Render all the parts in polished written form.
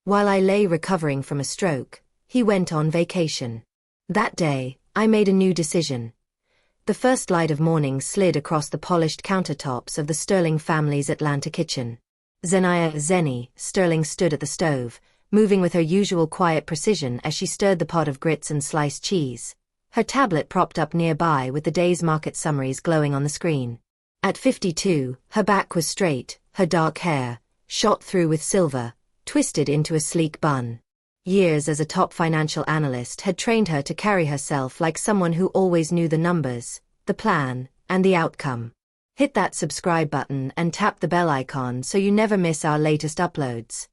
While I lay recovering from a stroke, he went on vacation. That day, I made a new decision. The first light of morning slid across the polished countertops of the Sterling family's Atlanta kitchen. Zenny Sterling stood at the stove, moving with her usual quiet precision as she stirred the pot of grits and sliced cheese, her tablet propped up nearby with the day's market summaries glowing on the screen. At 52, her back was straight, her dark hair, shot through with silver, twisted into a sleek bun. Years as a top financial analyst had trained her to carry herself like someone who always knew the numbers, the plan, and the outcome. Hit that subscribe button and tap the bell icon so you never miss our latest uploads.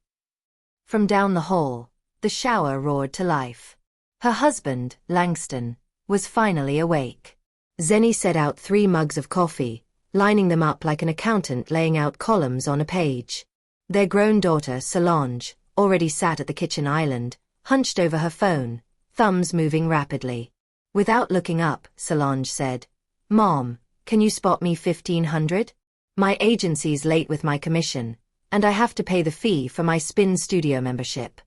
From down the hall, the shower roared to life. Her husband, Langston, was finally awake. Zenny set out 3 mugs of coffee, lining them up like an accountant laying out columns on a page. Their grown daughter, Solange, already sat at the kitchen island, hunched over her phone, thumbs moving rapidly. Without looking up, Solange said, "Mom, can you spot me $1,500? My agency's late with my commission, and I have to pay the fee for my spin studio membership."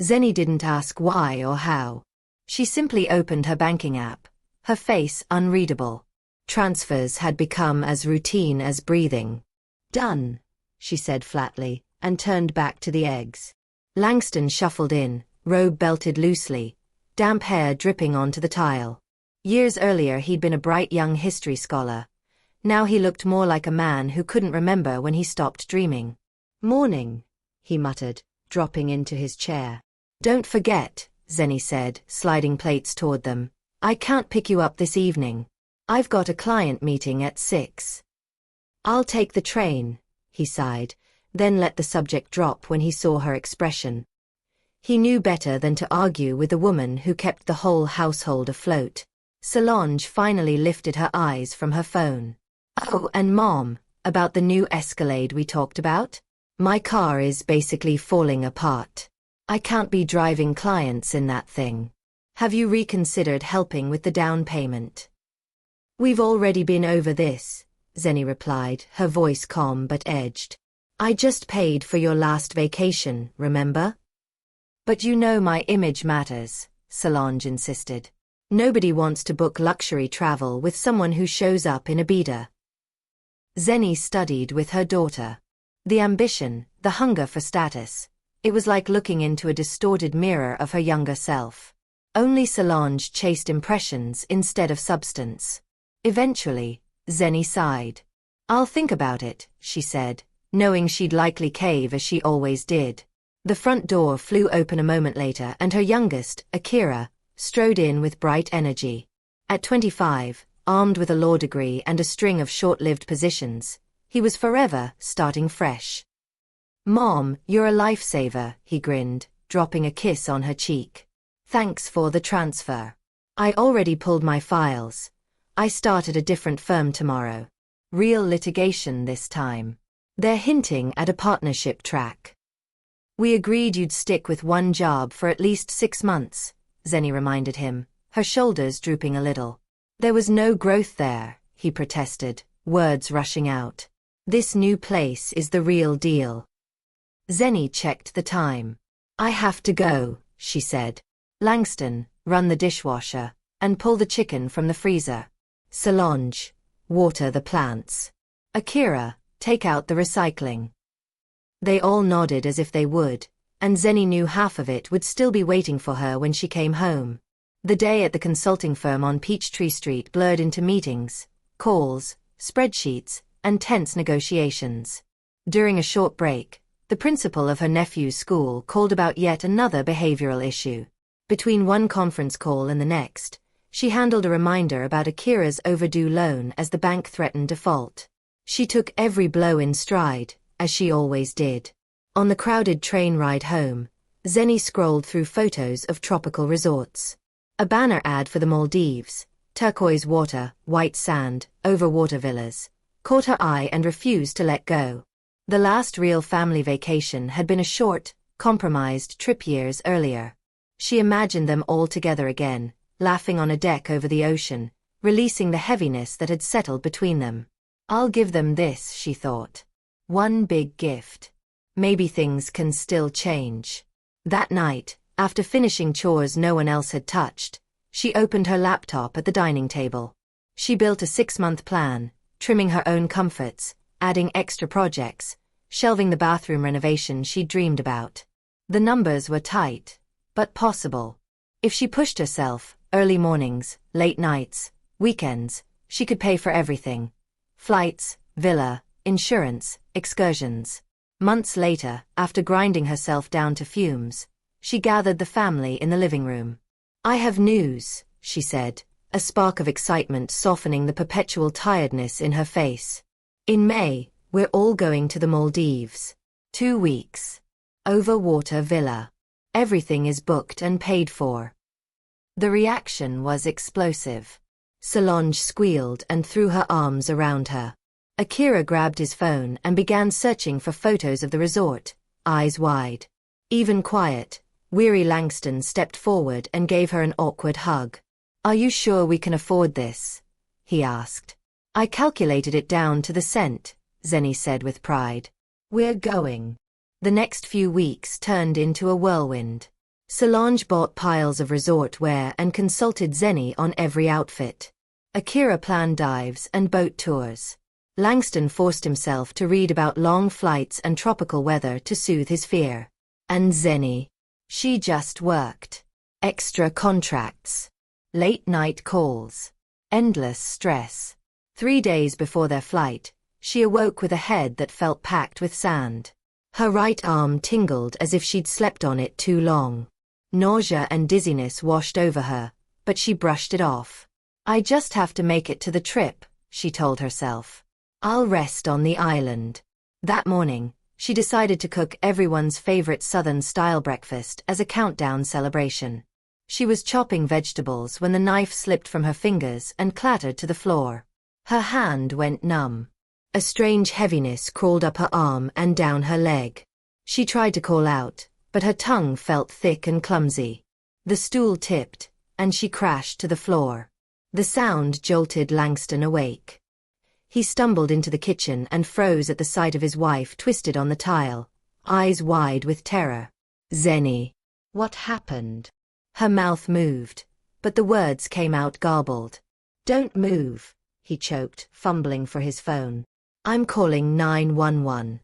Zenny didn't ask why or how. She simply opened her banking app, her face unreadable. Transfers had become as routine as breathing. "Done," she said flatly, and turned back to the eggs. Langston shuffled in, robe belted loosely, damp hair dripping onto the tile. Years earlier he'd been a bright young history scholar. Now he looked more like a man who couldn't remember when he stopped dreaming. "Morning," he muttered, dropping into his chair. "Don't forget," Zenny said, sliding plates toward them. "I can't pick you up this evening. I've got a client meeting at 6. "I'll take the train," he sighed, then let the subject drop when he saw her expression. He knew better than to argue with the woman who kept the whole household afloat. Solange finally lifted her eyes from her phone. "Oh, and Mom, about the new Escalade we talked about? My car is basically falling apart. I can't be driving clients in that thing. Have you reconsidered helping with the down payment?" "We've already been over this," Zenny replied, her voice calm but edged. "I just paid for your last vacation, remember?" "But you know my image matters," Solange insisted. "Nobody wants to book luxury travel with someone who shows up in a beater." Zenny studied with her daughter. The ambition, the hunger for status. It was like looking into a distorted mirror of her younger self. Only Solange chased impressions instead of substance. Eventually, Zenny sighed. "I'll think about it," she said, knowing she'd likely cave as she always did. The front door flew open a moment later and her youngest, Akira, strode in with bright energy. At 25, armed with a law degree and a string of short-lived positions, he was forever starting fresh. "Mom, you're a lifesaver," he grinned, dropping a kiss on her cheek. "Thanks for the transfer. I already pulled my files. I start at a different firm tomorrow. Real litigation this time. They're hinting at a partnership track." "We agreed you'd stick with one job for at least 6 months, Zenny reminded him, her shoulders drooping a little. "There was no growth there," he protested, words rushing out. "This new place is the real deal." Zenny checked the time. "I have to go," she said. "Langston, run the dishwasher, and pull the chicken from the freezer. Solange, water the plants. Akira, take out the recycling." They all nodded as if they would, and Zenny knew half of it would still be waiting for her when she came home. The day at the consulting firm on Peachtree Street blurred into meetings, calls, spreadsheets, and tense negotiations. During a short break, the principal of her nephew's school called about yet another behavioral issue. Between one conference call and the next, she handled a reminder about Akira's overdue loan as the bank threatened default. She took every blow in stride, as she always did. On the crowded train ride home, Zenny scrolled through photos of tropical resorts. A banner ad for the Maldives, turquoise water, white sand, overwater villas, caught her eye and refused to let go. The last real family vacation had been a short, compromised trip years earlier. She imagined them all together again, laughing on a deck over the ocean, releasing the heaviness that had settled between them. "I'll give them this," she thought. "One big gift. Maybe things can still change. That night, after finishing chores no one else had touched, she opened her laptop at the dining table. She built a 6-month plan, trimming her own comforts, adding extra projects, shelving the bathroom renovation she'd dreamed about. The numbers were tight, but possible. If she pushed herself, early mornings, late nights, weekends, she could pay for everything. Flights, villa, insurance, excursions. Months later, after grinding herself down to fumes, she gathered the family in the living room. "I have news," she said, a spark of excitement softening the perpetual tiredness in her face. "In May, we're all going to the Maldives. 2 weeks. Overwater villa. Everything is booked and paid for." The reaction was explosive. Solange squealed and threw her arms around her. Akira grabbed his phone and began searching for photos of the resort, eyes wide. Even quiet, weary Langston stepped forward and gave her an awkward hug. "Are you sure we can afford this?" he asked. "I calculated it down to the cent," Zenny said with pride. "We're going." The next few weeks turned into a whirlwind. Solange bought piles of resort wear and consulted Zenny on every outfit. Akira planned dives and boat tours. Langston forced himself to read about long flights and tropical weather to soothe his fear. And Zenny? She just worked. Extra contracts. Late-night calls. Endless stress. 3 days before their flight, she awoke with a head that felt packed with sand. Her right arm tingled as if she'd slept on it too long. Nausea and dizziness washed over her, but she brushed it off. "I just have to make it to the trip," she told herself. "I'll rest on the island." That morning, she decided to cook everyone's favorite Southern-style breakfast as a countdown celebration. She was chopping vegetables when the knife slipped from her fingers and clattered to the floor. Her hand went numb. A strange heaviness crawled up her arm and down her leg. She tried to call out, but her tongue felt thick and clumsy. The stool tipped, and she crashed to the floor. The sound jolted Langston awake. He stumbled into the kitchen and froze at the sight of his wife twisted on the tile, eyes wide with terror. "Zenny, what happened?" Her mouth moved, but the words came out garbled. "Don't move," he choked, fumbling for his phone. "I'm calling 911.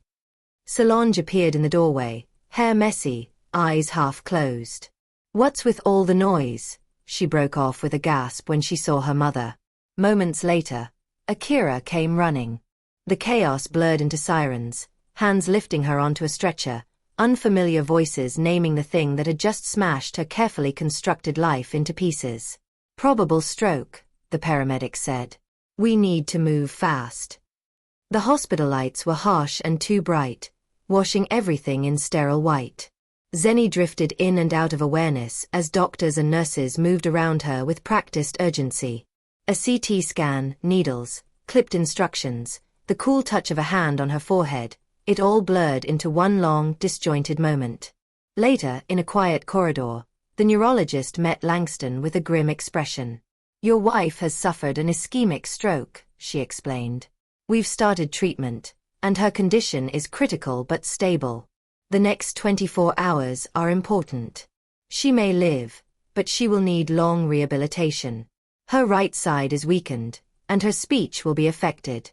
Solange appeared in the doorway, hair messy, eyes half closed. "What's with all the noise?" she broke off with a gasp when she saw her mother. Moments later, Akira came running. The chaos blurred into sirens, hands lifting her onto a stretcher, unfamiliar voices naming the thing that had just smashed her carefully constructed life into pieces. "Probable stroke," the paramedic said. "We need to move fast." The hospital lights were harsh and too bright, washing everything in sterile white. Zenny drifted in and out of awareness as doctors and nurses moved around her with practiced urgency. A CT scan, needles, clipped instructions, the cool touch of a hand on her forehead, it all blurred into one long, disjointed moment. Later, in a quiet corridor, the neurologist met Langston with a grim expression. "Your wife has suffered an ischemic stroke," she explained. "We've started treatment, and her condition is critical but stable. The next 24 hours are important. She may live, but she will need long rehabilitation. Her right side is weakened, and her speech will be affected."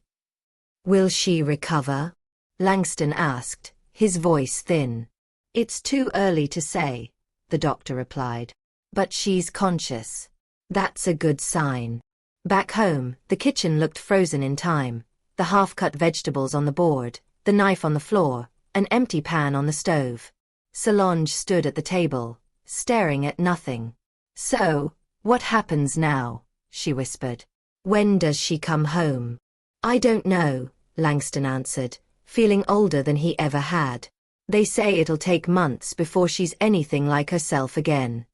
"Will she recover?" Langston asked, his voice thin. "It's too early to say," the doctor replied. "But she's conscious. That's a good sign." Back home, the kitchen looked frozen in time, the half-cut vegetables on the board, the knife on the floor, an empty pan on the stove. Solange stood at the table, staring at nothing. "So, what happens now?" she whispered. "When does she come home?" "I don't know," Langston answered, feeling older than he ever had. "They say it'll take months before she's anything like herself again."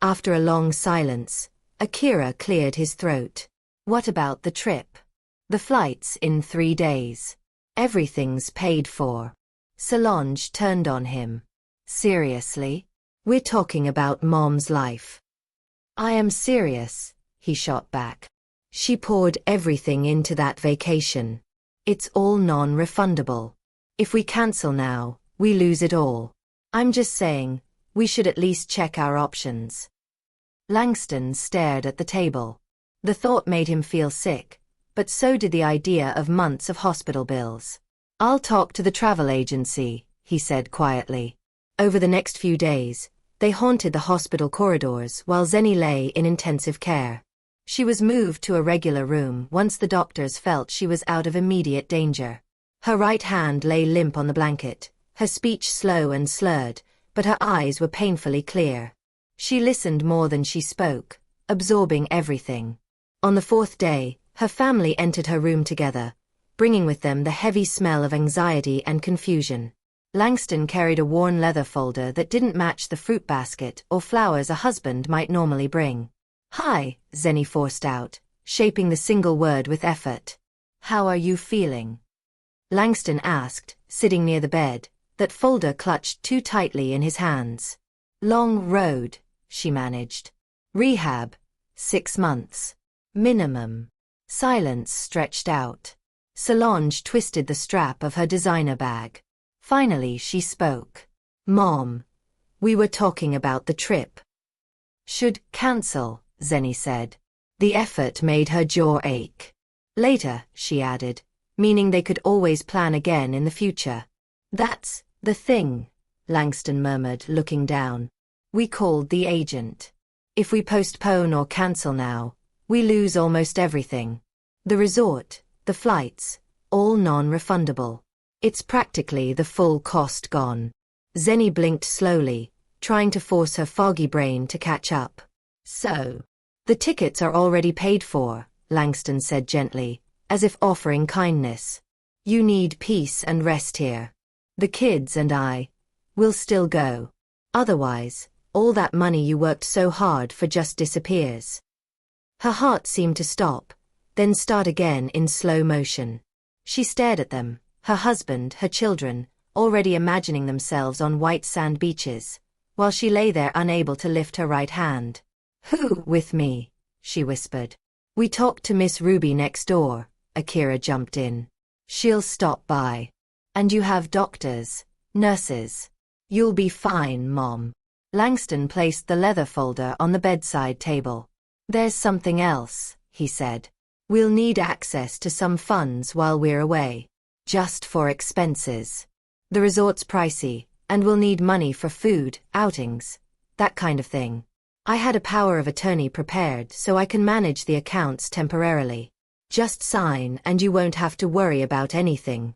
After a long silence, Akira cleared his throat. "What about the trip?" "The flight's in 3 days. Everything's paid for." Solange turned on him. "Seriously? We're talking about Mom's life." "I am serious," he shot back. "She poured everything into that vacation. It's all non-refundable. If we cancel now, we lose it all. I'm just saying, we should at least check our options. Langston stared at the table. The thought made him feel sick, but so did the idea of months of hospital bills. I'll talk to the travel agency, he said quietly. Over the next few days, they haunted the hospital corridors while Zenny lay in intensive care. She was moved to a regular room once the doctors felt she was out of immediate danger. Her right hand lay limp on the blanket, her speech slow and slurred, but her eyes were painfully clear. She listened more than she spoke, absorbing everything. On the fourth day, her family entered her room together, bringing with them the heavy smell of anxiety and confusion. Langston carried a worn leather folder that didn't match the fruit basket or flowers a husband might normally bring. "Hi," Zenny forced out, shaping the single word with effort. "How are you feeling?" Langston asked, sitting near the bed, that folder clutched too tightly in his hands. "Long road," she managed. "Rehab. 6 months. Minimum." Silence stretched out. Solange twisted the strap of her designer bag. Finally she spoke. "Mom, we were talking about the trip." "Should cancel," Zenny said. The effort made her jaw ache. "Later," she added, meaning they could always plan again in the future. "That's the thing," Langston murmured, looking down. "We called the agent. If we postpone or cancel now, we lose almost everything. The resort, the flights, all non-refundable. It's practically the full cost gone." Zenny blinked slowly, trying to force her foggy brain to catch up. "So, the tickets are already paid for," Langston said gently, as if offering kindness. "You need peace and rest here. The kids and I will still go. Otherwise, all that money you worked so hard for just disappears." Her heart seemed to stop, then start again in slow motion. She stared at them, her husband, her children, already imagining themselves on white sand beaches, while she lay there unable to lift her right hand. "Who with me?" she whispered. "We talked to Miss Ruby next door," Akira jumped in. "She'll stop by. And you have doctors, nurses. You'll be fine, Mom." Langston placed the leather folder on the bedside table. "There's something else," he said. "We'll need access to some funds while we're away. Just for expenses. The resort's pricey, and we'll need money for food, outings, that kind of thing. I had a power of attorney prepared so I can manage the accounts temporarily. Just sign and you won't have to worry about anything."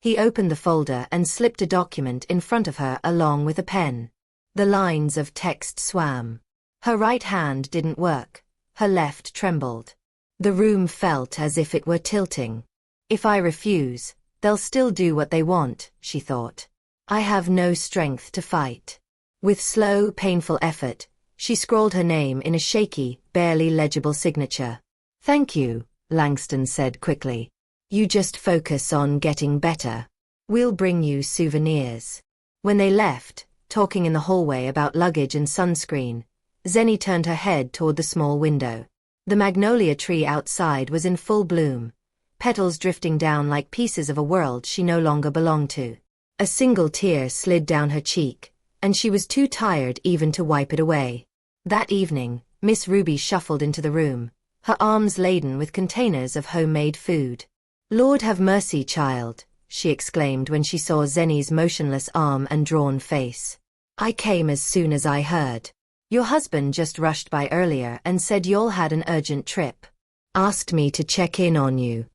He opened the folder and slipped a document in front of her along with a pen. The lines of text swam. Her right hand didn't work. Her left trembled. The room felt as if it were tilting. "If I refuse, they'll still do what they want," she thought. "I have no strength to fight." With slow, painful effort, she scrawled her name in a shaky, barely legible signature. "Thank you," Langston said quickly. "You just focus on getting better. We'll bring you souvenirs." When they left, talking in the hallway about luggage and sunscreen, Zenny turned her head toward the small window. The magnolia tree outside was in full bloom, petals drifting down like pieces of a world she no longer belonged to. A single tear slid down her cheek, and she was too tired even to wipe it away. That evening, Miss Ruby shuffled into the room, her arms laden with containers of homemade food. "Lord have mercy, child," she exclaimed when she saw Zenny's motionless arm and drawn face. "I came as soon as I heard. Your husband just rushed by earlier and said y'all had an urgent trip. Asked me to check in on you."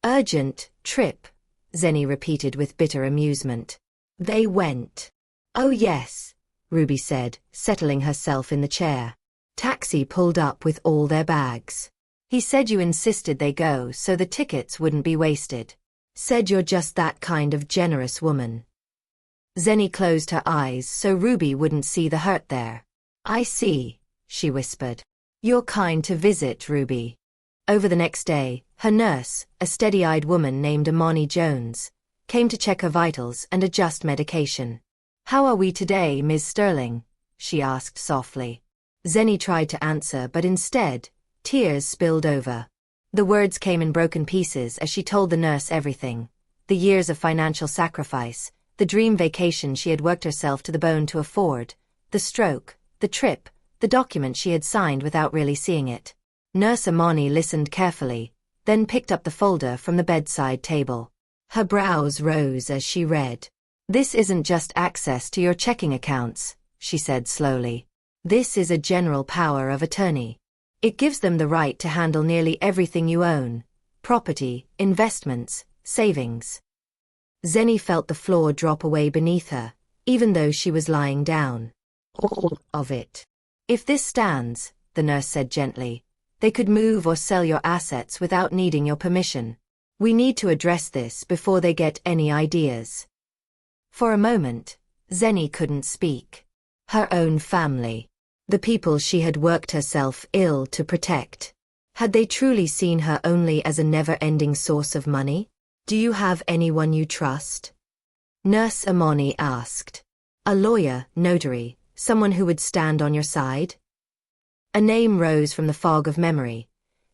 "Urgent trip," Zenny repeated with bitter amusement. "They went." "Oh yes," Ruby said, settling herself in the chair. "Taxi pulled up with all their bags. He said you insisted they go so the tickets wouldn't be wasted. Said you're just that kind of generous woman." Zenny closed her eyes so Ruby wouldn't see the hurt there. "I see," she whispered. "You're kind to visit, Ruby." Over the next day, her nurse, a steady-eyed woman named Amani Jones, came to check her vitals and adjust medication. "How are we today, Ms. Sterling?" she asked softly. Zenny tried to answer but instead, tears spilled over. The words came in broken pieces as she told the nurse everything. The years of financial sacrifice, the dream vacation she had worked herself to the bone to afford, the stroke, the trip, the document she had signed without really seeing it. Nurse Auntie listened carefully, then picked up the folder from the bedside table. Her brows rose as she read. "This isn't just access to your checking accounts," she said slowly. "This is a general power of attorney. It gives them the right to handle nearly everything you own: property, investments, savings." Zenny felt the floor drop away beneath her, even though she was lying down. "All of it. If this stands," the nurse said gently, "they could move or sell your assets without needing your permission. We need to address this before they get any ideas." For a moment, Zenny couldn't speak. Her own family. The people she had worked herself ill to protect. Had they truly seen her only as a never-ending source of money? "Do you have anyone you trust?" Nurse Auntie asked. "A lawyer, notary, someone who would stand on your side?" A name rose from the fog of memory.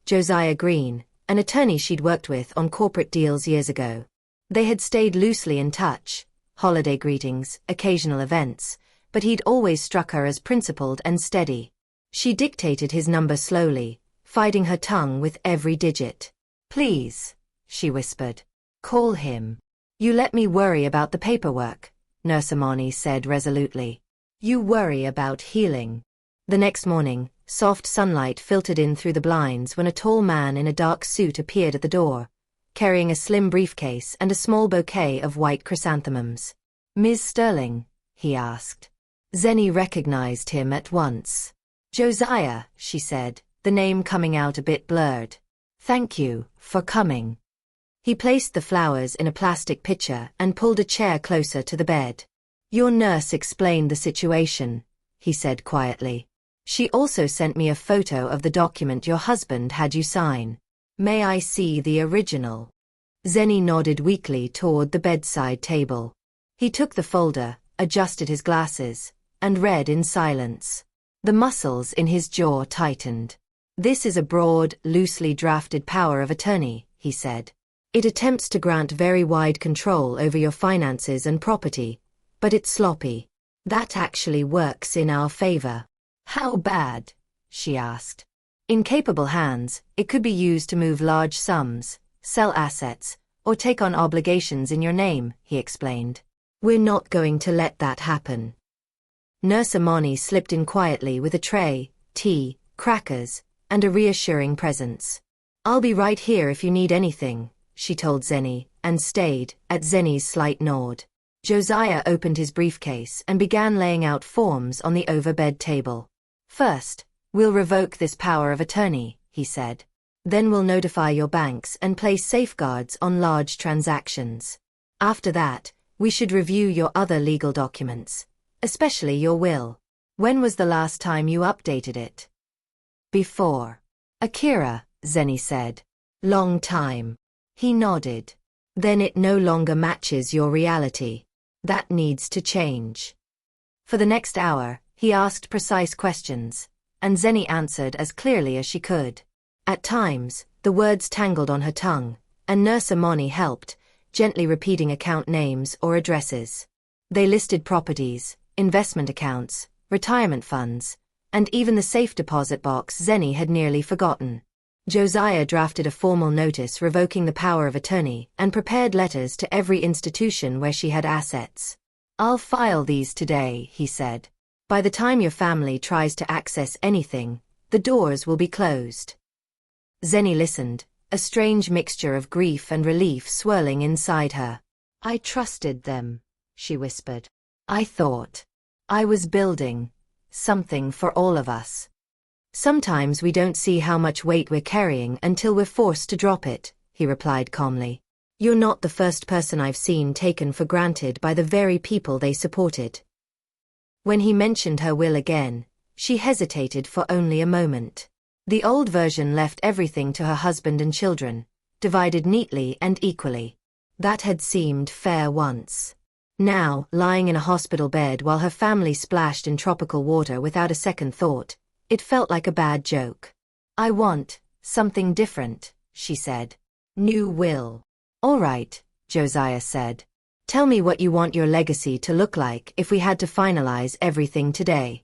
Josiah Green, an attorney she'd worked with on corporate deals years ago. They had stayed loosely in touch, holiday greetings, occasional events, but he'd always struck her as principled and steady. She dictated his number slowly, fighting her tongue with every digit. "Please," she whispered. "Call him." "You let me worry about the paperwork," Nurse Auntie said resolutely. "You worry about healing." The next morning, soft sunlight filtered in through the blinds when a tall man in a dark suit appeared at the door, carrying a slim briefcase and a small bouquet of white chrysanthemums. "Ms. Sterling?" he asked. Zenny recognized him at once. "Josiah," she said, the name coming out a bit blurred. "Thank you for coming." He placed the flowers in a plastic pitcher and pulled a chair closer to the bed. "Your nurse explained the situation," he said quietly. "She also sent me a photo of the document your husband had you sign. May I see the original?" Zenny nodded weakly toward the bedside table. He took the folder, adjusted his glasses, and read in silence. The muscles in his jaw tightened. "This is a broad, loosely drafted power of attorney," he said. "It attempts to grant very wide control over your finances and property, but it's sloppy. That actually works in our favor." "How bad?" she asked. "In capable hands, it could be used to move large sums, sell assets, or take on obligations in your name," he explained. "We're not going to let that happen." Nurse Auntie slipped in quietly with a tray, tea, crackers, and a reassuring presence. "I'll be right here if you need anything," she told Zenny, and stayed, at Zenny's slight nod. Josiah opened his briefcase and began laying out forms on the overbed table. "First, we'll revoke this power of attorney," he said. "Then we'll notify your banks and place safeguards on large transactions. After that, we should review your other legal documents, especially your will. When was the last time you updated it?" "Before Akira," Zenny said. "Long time." He nodded. "Then it no longer matches your reality. That needs to change." For the next hour, he asked precise questions, and Zenny answered as clearly as she could. At times, the words tangled on her tongue, and Nurse Auntie helped, gently repeating account names or addresses. They listed properties, investment accounts, retirement funds, and even the safe deposit box Zenny had nearly forgotten. Josiah drafted a formal notice revoking the power of attorney and prepared letters to every institution where she had assets. "I'll file these today," he said. "By the time your family tries to access anything, the doors will be closed." Zenny listened, a strange mixture of grief and relief swirling inside her. "I trusted them," she whispered. "I thought I was building something for all of us." "Sometimes we don't see how much weight we're carrying until we're forced to drop it," he replied calmly. "You're not the first person I've seen taken for granted by the very people they supported." When he mentioned her will again, she hesitated for only a moment. The old version left everything to her husband and children, divided neatly and equally. That had seemed fair once. Now, lying in a hospital bed while her family splashed in tropical water without a second thought, it felt like a bad joke. "I want something different," she said. "New will." "All right," Josiah said. Tell me what you want your legacy to look like if we had to finalize everything today.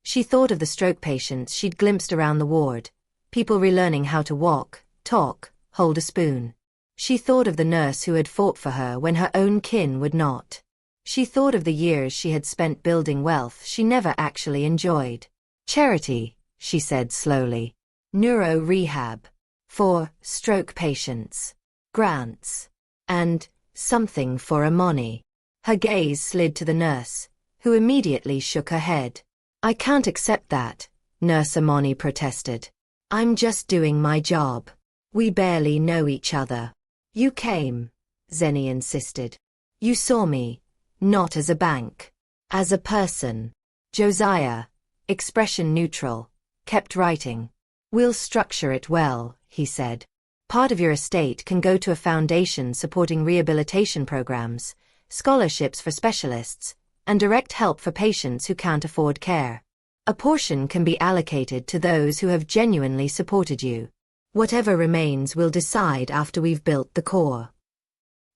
She thought of the stroke patients she'd glimpsed around the ward, people relearning how to walk, talk, hold a spoon. She thought of the nurse who had fought for her when her own kin would not. She thought of the years she had spent building wealth she never actually enjoyed. Charity, she said slowly. Neuro rehab. For stroke patients. Grants. And something for Amani. Her gaze slid to the nurse, who immediately shook her head. I can't accept that, Nurse Amani protested. I'm just doing my job. We barely know each other. You came, Zenny insisted. You saw me, not as a bank. As a person. Josiah, expression neutral, kept writing. We'll structure it well, he said. Part of your estate can go to a foundation supporting rehabilitation programs, scholarships for specialists, and direct help for patients who can't afford care. A portion can be allocated to those who have genuinely supported you. Whatever remains we'll decide after we've built the core.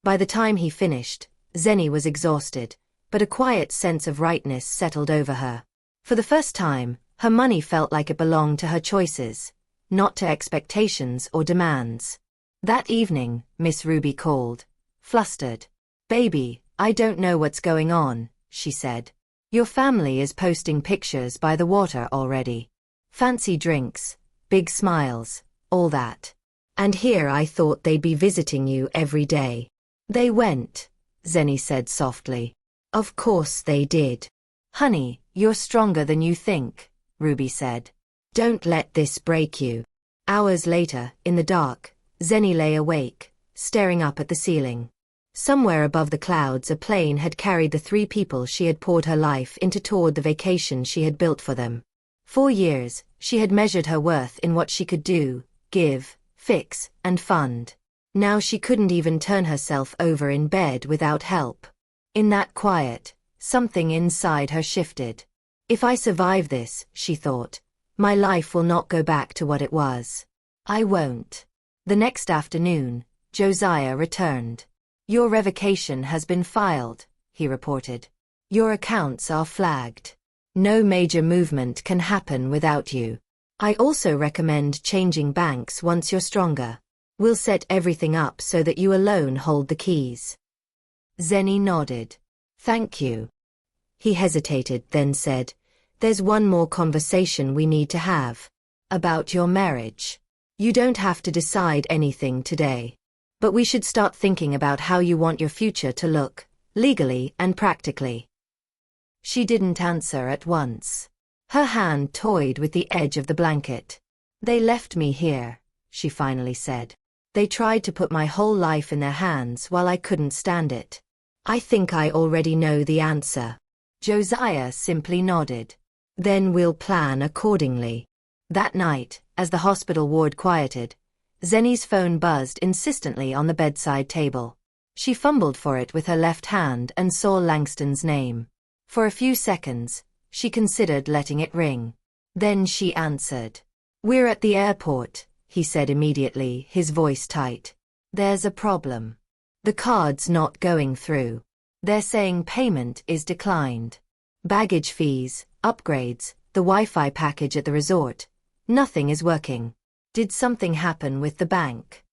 By the time he finished, Zenny was exhausted, but a quiet sense of rightness settled over her. For the first time, her money felt like it belonged to her choices, not to expectations or demands. That evening, Miss Ruby called, flustered. Baby, I don't know what's going on, she said. Your family is posting pictures by the water already. Fancy drinks, big smiles, all that. And here I thought they'd be visiting you every day. They went, Zenny said softly. Of course they did. Honey, you're stronger than you think, Ruby said. Don't let this break you. Hours later, in the dark, Zenny lay awake, staring up at the ceiling. Somewhere above the clouds a plane had carried the 3 people she had poured her life into toward the vacation she had built for them. 4 years, she had measured her worth in what she could do, give, fix, and fund. Now she couldn't even turn herself over in bed without help. In that quiet, something inside her shifted. If I survive this, she thought, my life will not go back to what it was. I won't. The next afternoon, Josiah returned. Your revocation has been filed, he reported. Your accounts are flagged. No major movement can happen without you. I also recommend changing banks once you're stronger. We'll set everything up so that you alone hold the keys. Zenny nodded. Thank you. He hesitated, then said, There's one more conversation we need to have. About your marriage. You don't have to decide anything today. But we should start thinking about how you want your future to look, legally and practically. She didn't answer at once. Her hand toyed with the edge of the blanket. They left me here, she finally said. They tried to put my whole life in their hands while I couldn't stand it. I think I already know the answer. Josiah simply nodded. Then we'll plan accordingly. That night, as the hospital ward quieted, Zenny's phone buzzed insistently on the bedside table. She fumbled for it with her left hand and saw Langston's name. For a few seconds, she considered letting it ring. Then she answered. We're at the airport, he said immediately, his voice tight. There's a problem. The card's not going through. They're saying payment is declined. Baggage fees, upgrades, the Wi-Fi package at the resort. Nothing is working. Did something happen with the bank?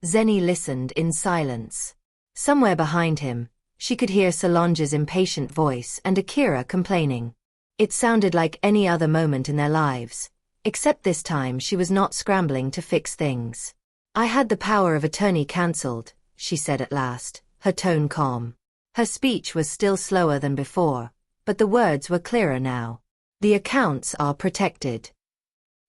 Zenny listened in silence. Somewhere behind him, she could hear Solange's impatient voice and Akira complaining. It sounded like any other moment in their lives, except this time she was not scrambling to fix things. I had the power of attorney cancelled, she said at last, her tone calm. Her speech was still slower than before, but the words were clearer now. The accounts are protected.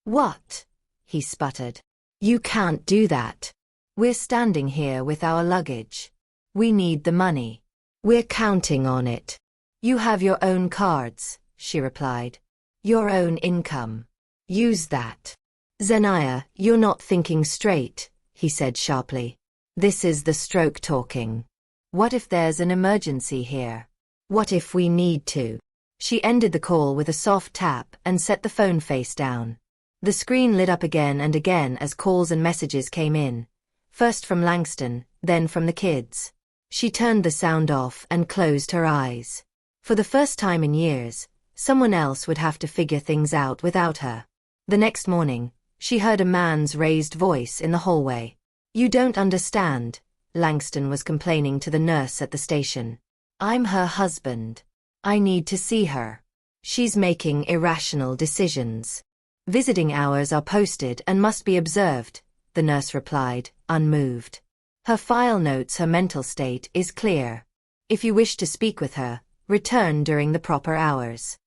What? He sputtered. You can't do that. We're standing here with our luggage. We need the money. We're counting on it. You have your own cards, she replied. Your own income. Use that. Zenaya, you're not thinking straight, he said sharply. This is the stroke talking. What if there's an emergency here? What if we need to? She ended the call with a soft tap and set the phone face down. The screen lit up again and again as calls and messages came in, first from Langston, then from the kids. She turned the sound off and closed her eyes. For the first time in years, someone else would have to figure things out without her. The next morning, she heard a man's raised voice in the hallway. "You don't understand," Langston was complaining to the nurse at the station. "I'm her husband. I need to see her. She's making irrational decisions. Visiting hours are posted and must be observed," the nurse replied, unmoved. "Her file notes her mental state is clear. If you wish to speak with her, return during the proper hours."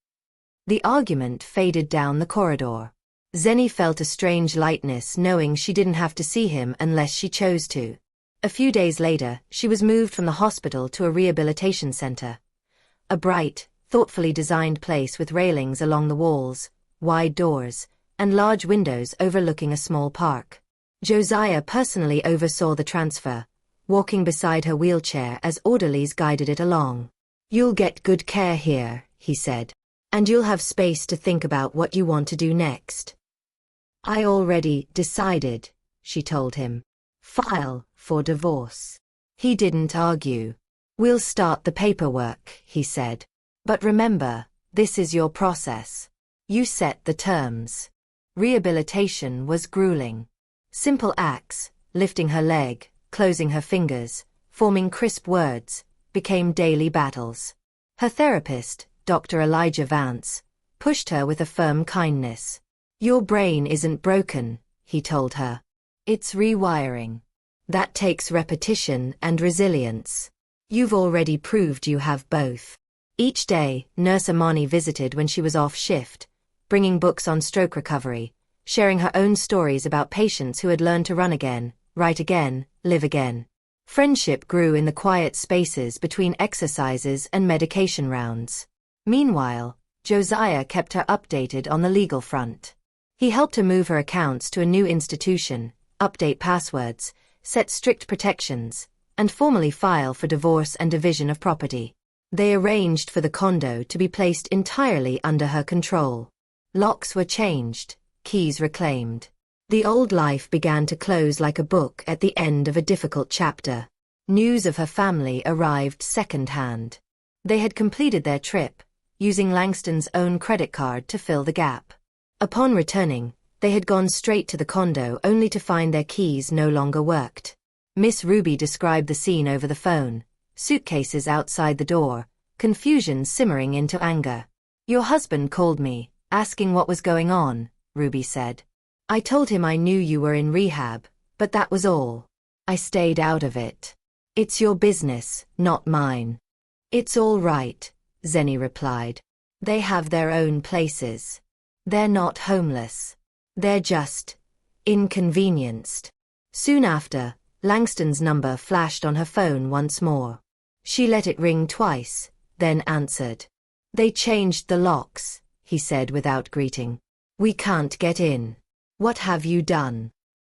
The argument faded down the corridor. Zenny felt a strange lightness knowing she didn't have to see him unless she chose to. A few days later, she was moved from the hospital to a rehabilitation center. A bright, thoughtfully designed place with railings along the walls, wide doors, and large windows overlooking a small park. Josiah personally oversaw the transfer, walking beside her wheelchair as orderlies guided it along. "You'll get good care here," he said. "And you'll have space to think about what you want to do next." "I already decided," she told him. "File for divorce." He didn't argue. "We'll start the paperwork," he said. "But remember, this is your process. You set the terms." Rehabilitation was grueling. Simple acts, lifting her leg, closing her fingers, forming crisp words, became daily battles. Her therapist, Dr. Elijah Vance, pushed her with a firm kindness. "Your brain isn't broken," he told her. "It's rewiring. That takes repetition and resilience. You've already proved you have both." Each day, Nurse Amani visited when she was off shift, bringing books on stroke recovery, sharing her own stories about patients who had learned to run again, write again, live again. Friendship grew in the quiet spaces between exercises and medication rounds. Meanwhile, Josiah kept her updated on the legal front. He helped her move her accounts to a new institution, update passwords, set strict protections, and formally file for divorce and division of property. They arranged for the condo to be placed entirely under her control. Locks were changed, keys reclaimed. The old life began to close like a book at the end of a difficult chapter. News of her family arrived second-hand. They had completed their trip, using Langston's own credit card to fill the gap. Upon returning, they had gone straight to the condo only to find their keys no longer worked. Miss Ruby described the scene over the phone, suitcases outside the door, confusion simmering into anger. "Your husband called me, asking what was going on," Ruby said. "I told him I knew you were in rehab, but that was all. I stayed out of it. It's your business, not mine." "It's all right," Zenny replied. "They have their own places. They're not homeless. They're just inconvenienced." Soon after, Langston's number flashed on her phone once more. She let it ring twice, then answered. "They changed the locks," he said without greeting. "We can't get in." "What have you done?"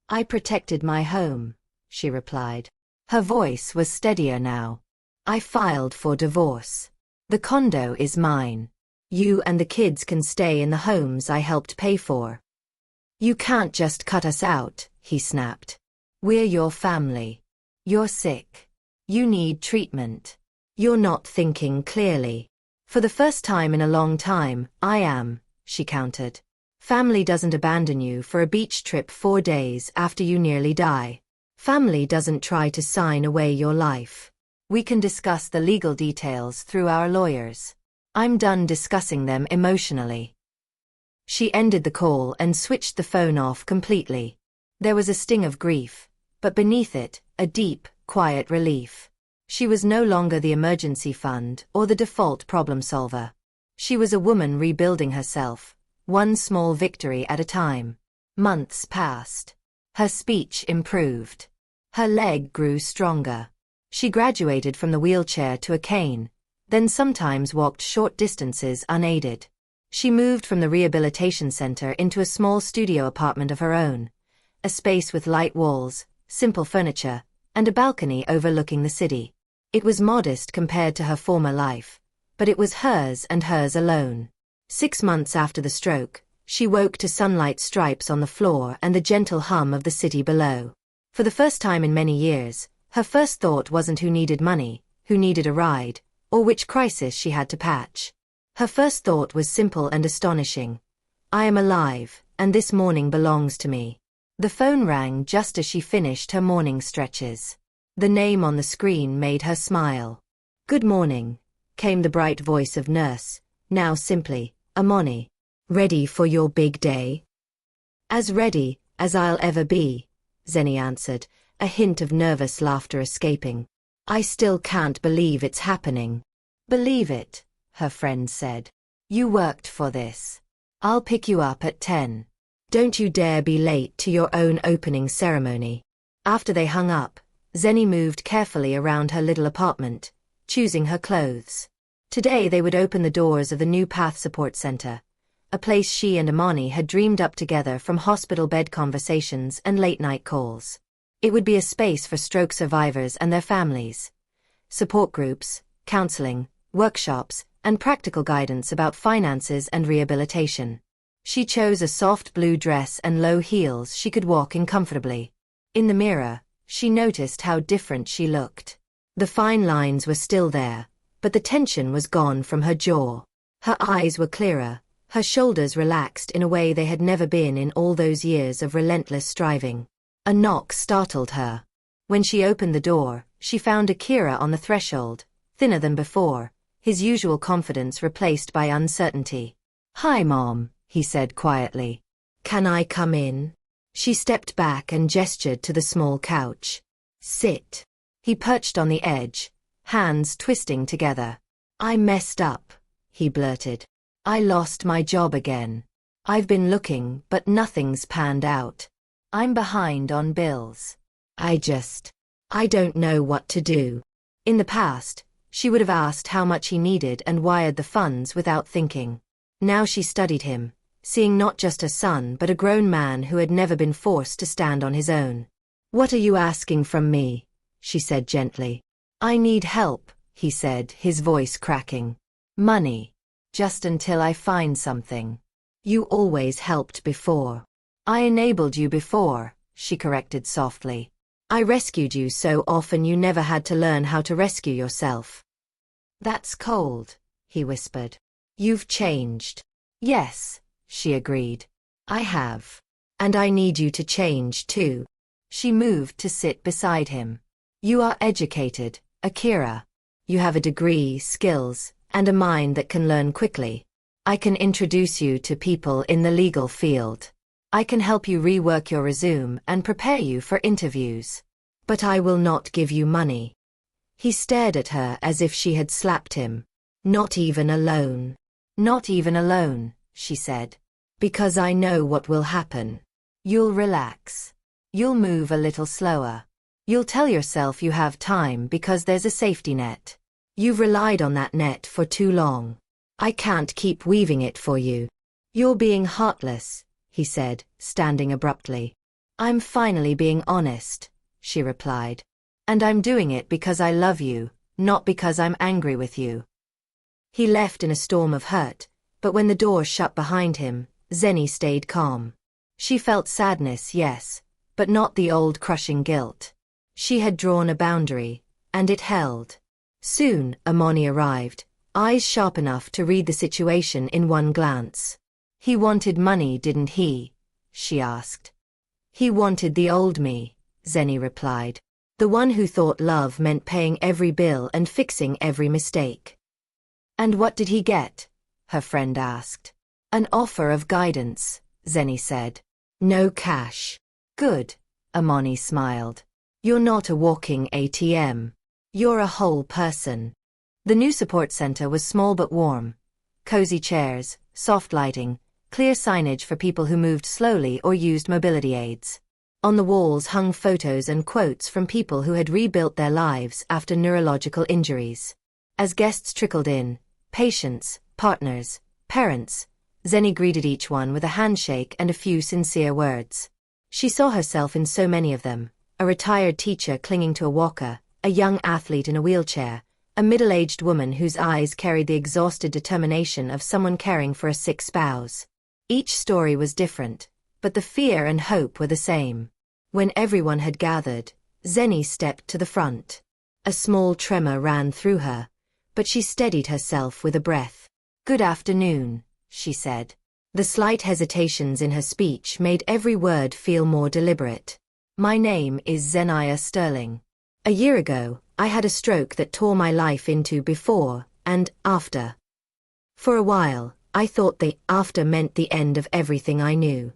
"I protected my home," she replied. Her voice was steadier now. "I filed for divorce. The condo is mine. You and the kids can stay in the homes I helped pay for." "You can't just cut us out," he snapped. "We're your family. You're sick. You need treatment. You're not thinking clearly." "For the first time in a long time, I am," she countered. "Family doesn't abandon you for a beach trip 4 days after you nearly die. Family doesn't try to sign away your life. We can discuss the legal details through our lawyers. I'm done discussing them emotionally." She ended the call and switched the phone off completely. There was a sting of grief, but beneath it, a deep, quiet relief. She was no longer the emergency fund or the default problem solver. She was a woman rebuilding herself, one small victory at a time. Months passed. Her speech improved. Her leg grew stronger. She graduated from the wheelchair to a cane, then sometimes walked short distances unaided. She moved from the rehabilitation center into a small studio apartment of her own, a space with light walls, simple furniture, and a balcony overlooking the city. It was modest compared to her former life, but it was hers and hers alone. 6 months after the stroke, she woke to sunlight stripes on the floor and the gentle hum of the city below. For the first time in many years, Her first thought wasn't who needed money, who needed a ride, or which crisis she had to patch. Her first thought was simple and astonishing. I am alive, and this morning belongs to me. The phone rang just as she finished her morning stretches. The name on the screen made her smile. Good morning, came the bright voice of nurse, now simply, Auntie. Ready for your big day? As ready as I'll ever be, Zenny answered, a hint of nervous laughter escaping. I still can't believe it's happening. Believe it, her friend said. You worked for this. I'll pick you up at 10. Don't you dare be late to your own opening ceremony. After they hung up, Zenny moved carefully around her little apartment, choosing her clothes. Today they would open the doors of the new Path Support Center, a place she and Auntie had dreamed up together from hospital bed conversations and late-night calls. It would be a space for stroke survivors and their families. Support groups, counseling, workshops, and practical guidance about finances and rehabilitation. She chose a soft blue dress and low heels she could walk in comfortably. In the mirror, she noticed how different she looked. The fine lines were still there, but the tension was gone from her jaw. Her eyes were clearer, her shoulders relaxed in a way they had never been in all those years of relentless striving. A knock startled her. When she opened the door, she found Akira on the threshold, thinner than before, his usual confidence replaced by uncertainty. Hi, Mom, he said quietly. Can I come in? She stepped back and gestured to the small couch. Sit. He perched on the edge, hands twisting together. I messed up, he blurted. I lost my job again. I've been looking, but nothing's panned out. I'm behind on bills. I don't know what to do. In the past, she would have asked how much he needed and wired the funds without thinking. Now she studied him, seeing not just a son but a grown man who had never been forced to stand on his own. What are you asking from me? She said gently. I need help, he said, his voice cracking. Money. Just until I find something. You always helped before. I enabled you before, she corrected softly. I rescued you so often you never had to learn how to rescue yourself. That's cold, he whispered. You've changed. Yes, she agreed. I have. And I need you to change too. She moved to sit beside him. You are educated, Akira. You have a degree, skills, and a mind that can learn quickly. I can introduce you to people in the legal field. I can help you rework your resume and prepare you for interviews. But I will not give you money. He stared at her as if she had slapped him. Not even a loan. Not even a loan, she said. Because I know what will happen. You'll relax. You'll move a little slower. You'll tell yourself you have time because there's a safety net. You've relied on that net for too long. I can't keep weaving it for you. You're being heartless, he said, standing abruptly. I'm finally being honest, she replied. And I'm doing it because I love you, not because I'm angry with you. He left in a storm of hurt, but when the door shut behind him, Zenny stayed calm. She felt sadness, yes, but not the old crushing guilt. She had drawn a boundary, and it held. Soon, Auntie arrived, eyes sharp enough to read the situation in one glance. He wanted money, didn't he? She asked. He wanted the old me, Zenny replied. The one who thought love meant paying every bill and fixing every mistake. And what did he get? Her friend asked. An offer of guidance, Zenny said. No cash. Good, Auntie smiled. You're not a walking ATM. You're a whole person. The new support center was small but warm. Cozy chairs, soft lighting, clear signage for people who moved slowly or used mobility aids. On the walls hung photos and quotes from people who had rebuilt their lives after neurological injuries. As guests trickled in, patients, partners, parents, Zenny greeted each one with a handshake and a few sincere words. She saw herself in so many of them, a retired teacher clinging to a walker, a young athlete in a wheelchair, a middle-aged woman whose eyes carried the exhausted determination of someone caring for a sick spouse. Each story was different, but the fear and hope were the same. When everyone had gathered, Zenny stepped to the front. A small tremor ran through her, but she steadied herself with a breath. "Good afternoon," she said. The slight hesitations in her speech made every word feel more deliberate. "My name is Zenia Sterling. A year ago, I had a stroke that tore my life into before and after. For a while, I thought the after meant the end of everything I knew."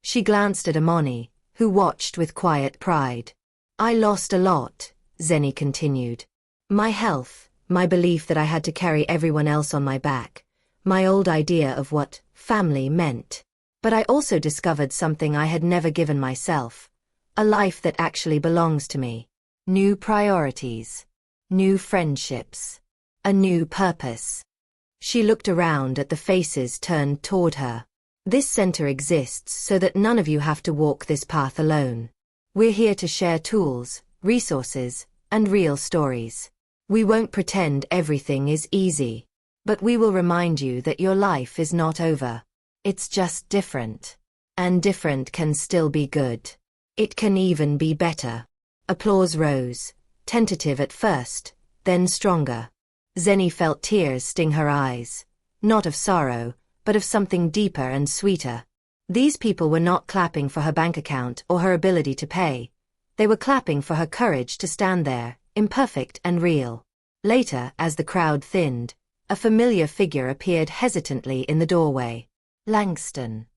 She glanced at Auntie, who watched with quiet pride. "I lost a lot," Zenny continued. "My health, my belief that I had to carry everyone else on my back, my old idea of what family meant. But I also discovered something I had never given myself, a life that actually belongs to me. New priorities, new friendships, a new purpose." She looked around at the faces turned toward her. "This center exists so that none of you have to walk this path alone. We're here to share tools, resources, and real stories. We won't pretend everything is easy, but we will remind you that your life is not over. It's just different. And different can still be good. It can even be better." Applause rose, tentative at first, then stronger. Zenny felt tears sting her eyes, not of sorrow, but of something deeper and sweeter. These people were not clapping for her bank account or her ability to pay. They were clapping for her courage to stand there, imperfect and real. Later, as the crowd thinned, a familiar figure appeared hesitantly in the doorway. Langston.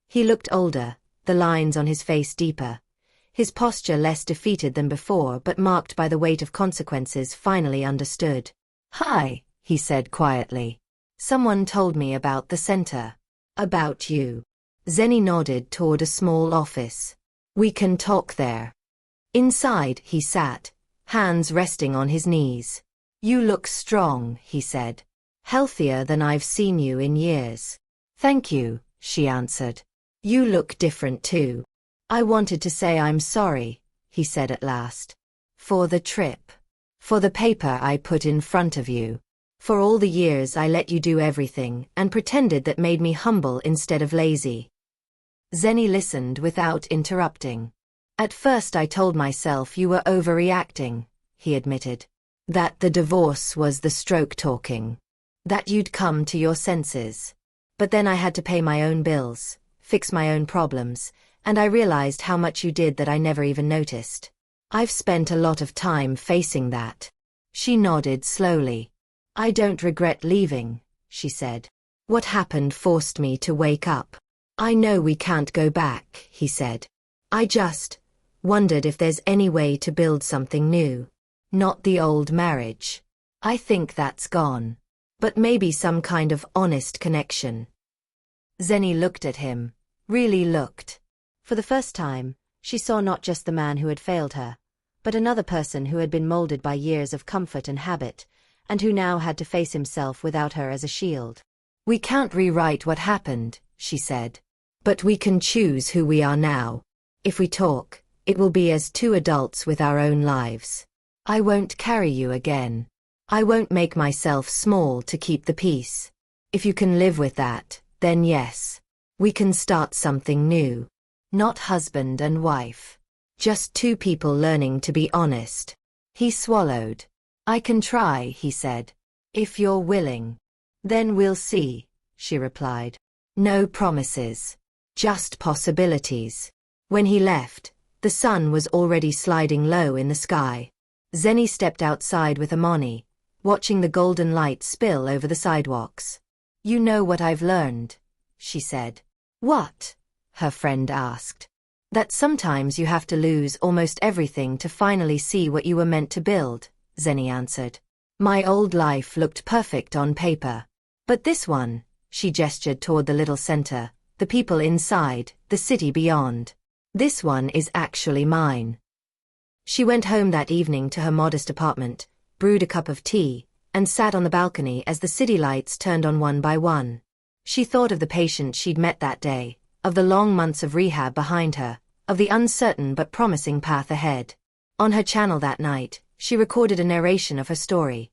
He looked older, the lines on his face deeper, his posture less defeated than before but marked by the weight of consequences finally understood. "Hi," he said quietly. "Someone told me about the center. About you." Zenny nodded toward a small office. "We can talk there." Inside, he sat, hands resting on his knees. "You look strong," he said. "Healthier than I've seen you in years." "Thank you," she answered. "You look different too." "I wanted to say I'm sorry," he said at last. "For the trip. For the paper I put in front of you. For all the years I let you do everything and pretended that made me humble instead of lazy." Zenny listened without interrupting. "At first I told myself you were overreacting," he admitted. "That the divorce was the stroke talking. That you'd come to your senses. But then I had to pay my own bills, fix my own problems, and I realized how much you did that I never even noticed. I've spent a lot of time facing that." She nodded slowly. "I don't regret leaving," she said. "What happened forced me to wake up. I know we can't go back," he said. "I just wondered if there's any way to build something new. Not the old marriage. I think that's gone. But maybe some kind of honest connection." Zenny looked at him, really looked. For the first time, she saw not just the man who had failed her, but another person who had been molded by years of comfort and habit, and who now had to face himself without her as a shield. "We can't rewrite what happened," she said. "But we can choose who we are now. If we talk, it will be as two adults with our own lives. I won't carry you again. I won't make myself small to keep the peace. If you can live with that, then yes. We can start something new. Not husband and wife. Just two people learning to be honest." He swallowed. "I can try," he said. "If you're willing." "Then we'll see," she replied. "No promises. Just possibilities." When he left, the sun was already sliding low in the sky. Zenny stepped outside with Auntie, watching the golden light spill over the sidewalks. "You know what I've learned," she said. "What?" her friend asked. "That sometimes you have to lose almost everything to finally see what you were meant to build," Zenny answered. "My old life looked perfect on paper. But this one," she gestured toward the little center, the people inside, the city beyond. "This one is actually mine." She went home that evening to her modest apartment, brewed a cup of tea, and sat on the balcony as the city lights turned on one by one. She thought of the patient she'd met that day, of the long months of rehab behind her, of the uncertain but promising path ahead. On her channel that night, she recorded a narration of her story.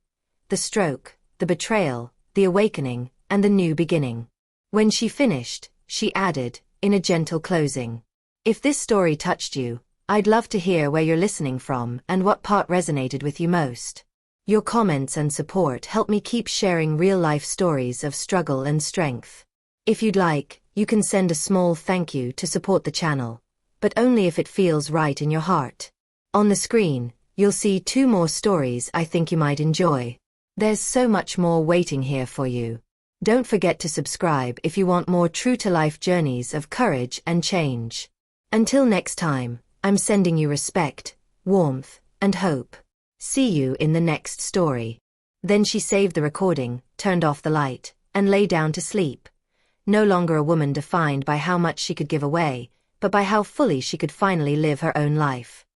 The stroke, the betrayal, the awakening, and the new beginning. When she finished, she added, in a gentle closing, "If this story touched you, I'd love to hear where you're listening from and what part resonated with you most. Your comments and support help me keep sharing real-life stories of struggle and strength. If you'd like, you can send a small thank you to support the channel, but only if it feels right in your heart. On the screen, you'll see 2 more stories I think you might enjoy. There's so much more waiting here for you. Don't forget to subscribe if you want more true-to-life journeys of courage and change. Until next time, I'm sending you respect, warmth, and hope. See you in the next story. Then she saved the recording, turned off the light, and lay down to sleep. No longer a woman defined by how much she could give away, but by how fully she could finally live her own life.